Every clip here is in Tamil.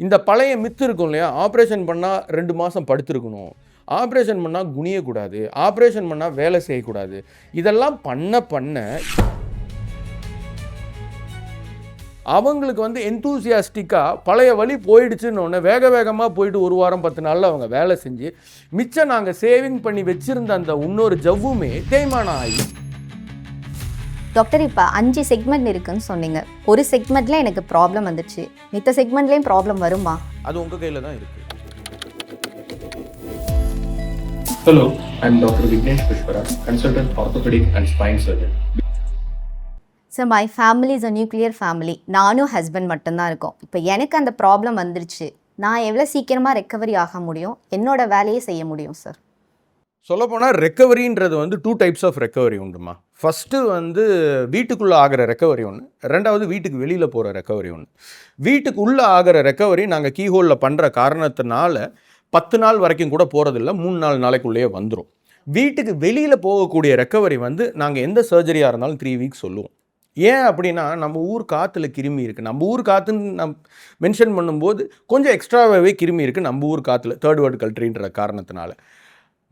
இந்த பழைய மித்து இருக்கும் இல்லையா, ஆப்ரேஷன் பண்ணால் 2 மாதம் படுத்திருக்கணும், ஆப்ரேஷன் பண்ணால் குனியக்கூடாது, ஆப்ரேஷன் பண்ணால் வேலை செய்யக்கூடாது, இதெல்லாம் பண்ண அவங்களுக்கு வந்து எந்தூசியாஸ்டிக்காக பழைய வழி போயிடுச்சுன்னு ஒன்று வேகமாக போயிட்டு 1 வாரம் 10 நாளில் அவங்க வேலை செஞ்சு மிச்சம் நாங்கள் சேவிங் பண்ணி வச்சுருந்த அந்த இன்னொரு ஜவ்வுமே தேய்மானம் ஆகி. டாக்டர், இப்போ 5 செக்மெண்ட் இருக்குன்னு சொன்னீங்க. ஒரு செக்மெண்ட்டில் எனக்கு ப்ராப்ளம் வந்துச்சு, மித்த செக்மெண்ட்லேயும் ப்ராப்ளம் வருமா? அது உங்கள் கையில் தான் இருக்குது. Hello, I'm Dr. Vignesh Pushpara, consultant orthopedic and spine surgeon. Sir, my family is a nuclear family. நானும் ஹஸ்பண்ட் மட்டும்தான் இருக்கோம். இப்போ எனக்கு அந்த ப்ராப்ளம் வந்துருச்சு, நான் எவ்வளோ சீக்கிரமாக ரெக்கவரி ஆக முடியும், என்னோட வேலையை செய்ய முடியும் சார்? சொல்லப்போனால் ரெக்கவரின்றது வந்து 2 டைப்ஸ் ஆஃப் ரெக்கவரி உண்டுமா. ஃபஸ்ட்டு வந்து வீட்டுக்குள்ளே ஆகிற ரெக்கவரி ஒன்று, ரெண்டாவது வீட்டுக்கு வெளியில் போகிற ரெக்கவரி ஒன்று. வீட்டுக்கு உள்ளே ஆகிற ரெக்கவரி நாங்கள் கீஹோலில் பண்ணுற காரணத்தினால 10 நாள் வரைக்கும் கூட போகிறதில்ல, 3-4 நாளைக்குள்ளேயே வந்துடும். வீட்டுக்கு வெளியில் போகக்கூடிய ரெக்கவரி வந்து நாங்கள் எந்த சர்ஜரியாக இருந்தாலும் 3 வீக்ஸ் சொல்லுவோம். ஏன் அப்படின்னா, நம்ம ஊர் காற்றுல கிருமி இருக்குது. நம்ம ஊர் காற்றுன்னு மென்ஷன் பண்ணும்போது கொஞ்சம் எக்ஸ்ட்ராவாகவே கிருமி இருக்குது நம்ம ஊர் காற்றுல, தேர்ட் வேர்ல்டு கண்ட்ரின்ற காரணத்தினால.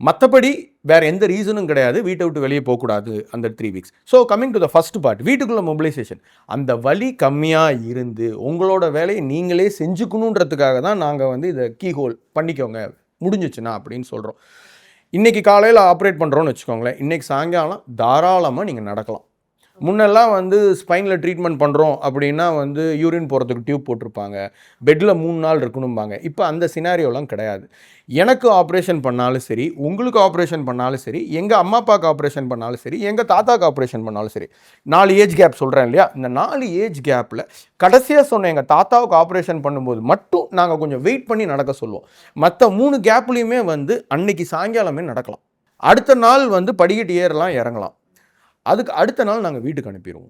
மற்றபடி வேறு எந்த ரீசனும் கிடையாது வீட்டை விட்டு வெளியே போகக்கூடாது அந்த 3 weeks. So coming to the first part, வீட்டுக்குள்ளே மொபிலைசேஷன். அந்த வலி கம்மியாக இருந்து உங்களோட வேலையை நீங்களே செஞ்சுக்கணுன்றதுக்காக தான் நாங்கள் வந்து இதை கீஹோல் பண்ணிக்கோங்க முடிஞ்சிச்சுன்னா அப்படின்னு சொல்கிறோம். இன்றைக்கி காலையில் ஆப்ரேட் பண்ணுறோன்னு வச்சுக்கோங்களேன், இன்றைக்கி சாயங்காலம் தாராளமாக நீங்கள் நடக்கலாம். முன்னெல்லாம் வந்து ஸ்பைனில் ட்ரீட்மெண்ட் பண்ணுறோம் அப்படின்னா வந்து யூரின் போகிறதுக்கு டியூப் போட்டிருப்பாங்க, பெட்டில் 3 நாள் இருக்கணும்பாங்க. இப்போ அந்த சினாரியோலாம் கிடையாது. எனக்கு ஆப்ரேஷன் பண்ணாலும் சரி, உங்களுக்கு ஆப்ரேஷன் பண்ணாலும் சரி, எங்கள் அம்மா அப்பாவுக்கு ஆப்ரேஷன் பண்ணாலும் சரி, எங்கள் தாத்தாவுக்கு ஆப்ரேஷன் பண்ணாலும் சரி, 4 ஏஜ் கேப் சொல்கிறேன் இல்லையா, இந்த 4 ஏஜ் கேப்பில் கடைசியாக சொன்ன எங்கள் தாத்தாவுக்கு ஆப்ரேஷன் பண்ணும்போது மட்டும் நாங்கள் கொஞ்சம் வெயிட் பண்ணி நடக்க சொல்லுவோம். மற்ற 3 கேப்லேயுமே வந்து அன்னைக்கு சாயங்காலமே நடக்கலாம், அடுத்த நாள் வந்து படிக்கட்டு ஏறலாம் இறங்கலாம், அதுக்கு அடுத்த நாள் நாங்கள் வீட்டுக்கு அனுப்பிடுவோம்.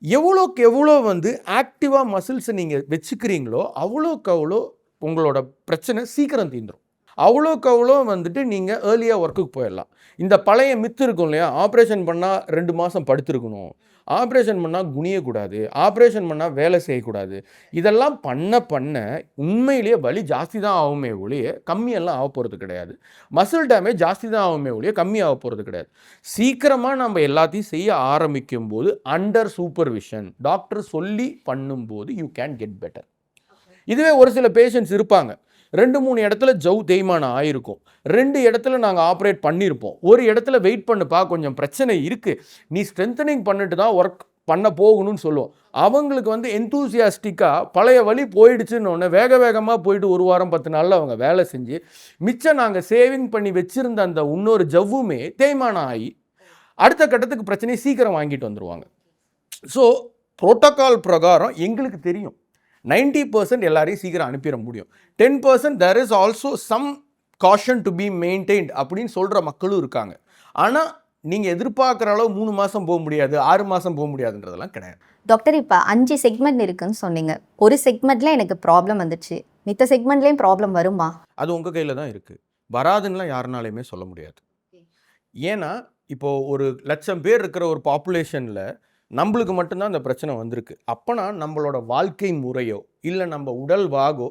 எவ்வளோக்கு எவ்வளோ வந்து ஆக்டிவாக மசில்ஸை நீங்கள் வச்சுக்கிறீங்களோ அவ்வளோக்கு அவ்வளோ உங்களோட பிரச்சனை சீக்கிரம் தீந்துடும். அவ்வளோக்கு அவ்வளோ வந்துட்டு நீங்கள் ஏர்லியாக ஒர்க்குக்கு போயிடலாம். இந்த பழைய மித்து இருக்கும் இல்லையா, ஆப்ரேஷன் பண்ணால் 2 மாதம் படுத்திருக்கணும், ஆப்ரேஷன் பண்ணால் குனியக்கூடாது, ஆப்ரேஷன் பண்ணால் வேலை செய்யக்கூடாது, இதெல்லாம் பண்ண உண்மையிலேயே வலி ஜாஸ்தி தான் ஆகுமே ஒழிய கம்மியெல்லாம் ஆக போகிறது கிடையாது. மசில் டேமேஜ் ஜாஸ்தி தான் ஆகுமே ஒழிய கம்மியாக போகிறது கிடையாது. சீக்கிரமாக நம்ம எல்லாத்தையும் செய்ய ஆரம்பிக்கும் போது அண்டர் சூப்பர்விஷன் டாக்டர் சொல்லி பண்ணும்போது யூ கேன் கெட் பெட்டர். இதுவே ஒரு சில பேஷண்ட்ஸ் இருப்பாங்க, 2-3 இடத்துல ஜவ் தேய்மானம் ஆயிருக்கும், 2 இடத்துல நாங்கள் ஆப்ரேட் பண்ணியிருப்போம், ஒரு இடத்துல வெயிட் பண்ணுப்பா கொஞ்சம் பிரச்சனை இருக்குது, நீ ஸ்ட்ரென்தனிங் பண்ணிட்டு தான் ஒர்க் பண்ண போகணும்னு சொல்லுவோம். அவங்களுக்கு வந்து எந்தூசியாஸ்டிக்காக பழைய வழி போயிடுச்சுன்னு ஒன்று வேகமாக போயிட்டு 1 வாரம் 10 நாளில் அவங்க வேலை செஞ்சு மிச்சம் நாங்கள் சேவிங் பண்ணி வச்சுருந்த அந்த இன்னொரு ஜவ்வுமே தேய்மானம் ஆகி அடுத்த கட்டத்துக்கு பிரச்சனையை சீக்கிரம் வாங்கிட்டு வந்துடுவாங்க. ஸோ புரோட்டோகால் பிரகாரம் எங்களுக்கு தெரியும் 90% எல்லாரையும் சீக்கிரம் அனுப்பிட முடியும். 10% there is also some caution to be maintained அப்படின்னு சொல்கிற மக்களும் இருக்காங்க. ஆனால் நீங்கள் எதிர்பார்க்குற அளவு 3 மாதம் போக முடியாது, 6 மாதம் போக முடியாதுன்றதெல்லாம் கிடையாது. டாக்டர், இப்போ 5 செக்மெண்ட் இருக்குன்னு சொன்னீங்க. ஒரு செக்மெண்ட்டில் எனக்கு ப்ராப்ளம் வந்துச்சு, மித்த செக்மெண்ட்லேயும் ப்ராப்ளம் வருமா? அது உங்கள் கையில் தான் இருக்குது. வராதுன்னெலாம் யாருனாலையுமே சொல்ல முடியாது. ஏன்னா இப்போது 1,00,000 பேர் இருக்கிற ஒரு பாப்புலேஷனில் நம்மளுக்கு மட்டும்தான் அந்த பிரச்சனை வந்திருக்கு. அப்போனா நம்மளோட வாழ்க்கை முறையோ இல்லை நம்ம உடல் வாகோ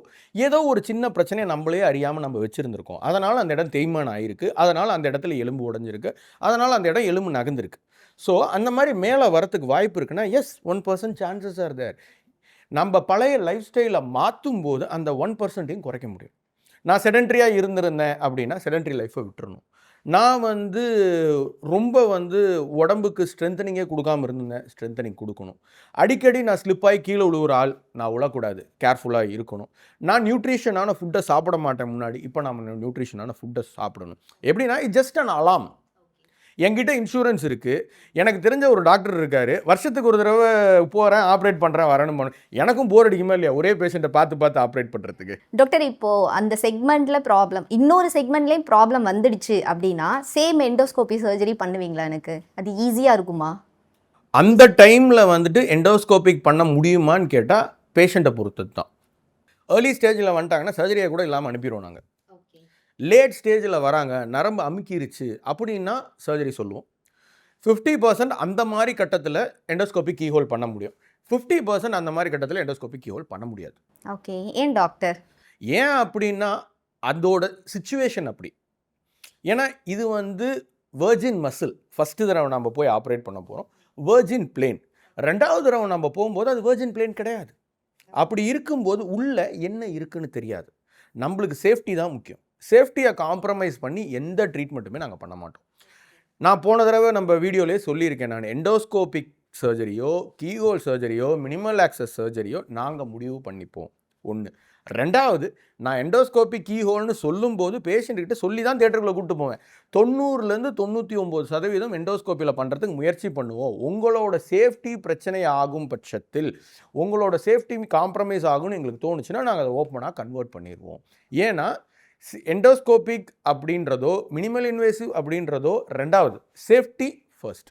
ஏதோ ஒரு சின்ன பிரச்சனையை நம்மளே அறியாமல் நம்ம வச்சுருந்துருக்கோம். அதனால் அந்த இடம் தேய்மானம் ஆகிருக்கு, அதனால் அந்த இடத்துல எலும்பு உடஞ்சிருக்கு, அதனால் அந்த இடம் எலும்பு நகர்ந்துருக்கு. ஸோ அந்த மாதிரி மேலே வரத்துக்கு வாய்ப்பு இருக்குன்னா எஸ் 1% சான்சஸ் ஆர் தேர். நம்ம பழைய லைஃப் ஸ்டைலை மாற்றும் போது அந்த 1%ஐயும் குறைக்க முடியும். நான் செடென்ட்ரியாக இருந்திருந்தேன் அப்படின்னா செடென்ட்ரி லைஃப்பை விட்டுறணும். நான் வந்து ரொம்ப வந்து உடம்புக்கு ஸ்ட்ரென்தனிங்கே கொடுக்காமல் இருந்தேன், ஸ்ட்ரென்தனிங் கொடுக்கணும். அடிக்கடி நான் ஸ்லிப்பாகி கீழே விழுவுற ஆள், நான் விழக்கூடாது, கேர்ஃபுல்லாக இருக்கணும். நான் நியூட்ரிஷனான ஃபுட்டை சாப்பிட மாட்டேன் முன்னாடி, இப்போ நம்ம நியூட்ரிஷனான ஃபுட்டை சாப்பிடணும். எப்படின்னா இட் ஜஸ்ட் அன் அலாம். என்கிட்ட இன்சூரன்ஸ் இருக்குது, எனக்கு தெரிஞ்ச ஒரு டாக்டர் இருக்கார், வருஷத்துக்கு ஒரு தடவை போகிறேன், ஆப்ரேட் பண்ணுறேன், வரணும் பண்ண. எனக்கும் போர் அடிக்குமா இல்லையா ஒரே பேஷண்ட்டை பார்த்து ஆப்ரேட் பண்ணுறதுக்கு? டாக்டர், இப்போது அந்த செக்மெண்ட்டில் ப்ராப்ளம், இன்னொரு செக்மெண்ட்லேயும் ப்ராப்ளம் வந்துடுச்சு அப்படின்னா சேம் எண்டோஸ்கோபி சர்ஜரி பண்ணுவீங்களா? எனக்கு அது ஈஸியாக இருக்குமா? அந்த டைமில் வந்துட்டு எண்டோஸ்கோபிக் பண்ண முடியுமான்னு கேட்டால் பேஷண்ட்டை பொறுத்தது தான். ஏர்லி ஸ்டேஜில் வந்துட்டாங்கன்னா சர்ஜரியை கூட இல்லாமல் அனுப்பிடுவோம் நாங்கள். லேட் ஸ்டேஜில் வராங்க, நரம்பு அமுக்கிருச்சு அப்படின்னா சர்ஜரி சொல்லுவோம். 50% அந்த மாதிரி கட்டத்தில் எண்டோஸ்கோபி கீஹோல் பண்ண முடியும். 50% அந்த மாதிரி கட்டத்தில் எண்டோஸ்கோபிக் கீஹோல் பண்ண முடியாது. ஓகே. ஏன் டாக்டர்? ஏன் அப்படின்னா அதோட சிச்சுவேஷன் அப்படி. ஏன்னா இது வந்து வெர்ஜின் மசில். ஃபஸ்ட்டு தடவை நம்ம போய் ஆப்ரேட் பண்ண போகிறோம். Virgin plane. 2வது தடவை நம்ம போகும்போது அது வெர்ஜின் பிளேன் கிடையாது. அப்படி இருக்கும்போது உள்ள என்ன இருக்குன்னு தெரியாது. நம்மளுக்கு சேஃப்டி தான் முக்கியம். சேஃப்டியை காம்ப்ரமைஸ் பண்ணி எந்த ட்ரீட்மெண்ட்டுமே நாங்கள் பண்ண மாட்டோம். நான் போன தடவை நம்ம வீடியோலேயே சொல்லியிருக்கேன், நான் எண்டோஸ்கோபிக் சர்ஜரியோ கீஹோல் சர்ஜரியோ மினிமல் ஆக்சஸ் சர்ஜரியோ நாங்கள் முடிவு பண்ணிப்போம். 1. 2வது, நான் எண்டோஸ்கோபிக் கீஹோல்னு சொல்லும்போது பேஷண்ட்கிட்ட சொல்லி தான் தியேட்டருக்குள்ளே கூப்பிட்டு போவேன். 90லேருந்து 99% எண்டோஸ்கோப்பியில் பண்ணுறதுக்கு முயற்சி பண்ணுவோம். உங்களோட சேஃப்டி பிரச்சனை ஆகும் பட்சத்தில், உங்களோட சேஃப்டி காம்ப்ரமைஸ் ஆகும்னு எங்களுக்கு தோணுச்சுன்னா நாங்கள் அதை ஓப்பனாக கன்வெர்ட் பண்ணிடுவோம். ஏன்னா எண்டோஸ்கோபிக் அப்படின்றதோ மினிமல் இன்வேசிவ் அப்படின்றதோ 2வது, சேஃப்டி ஃபர்ஸ்ட்.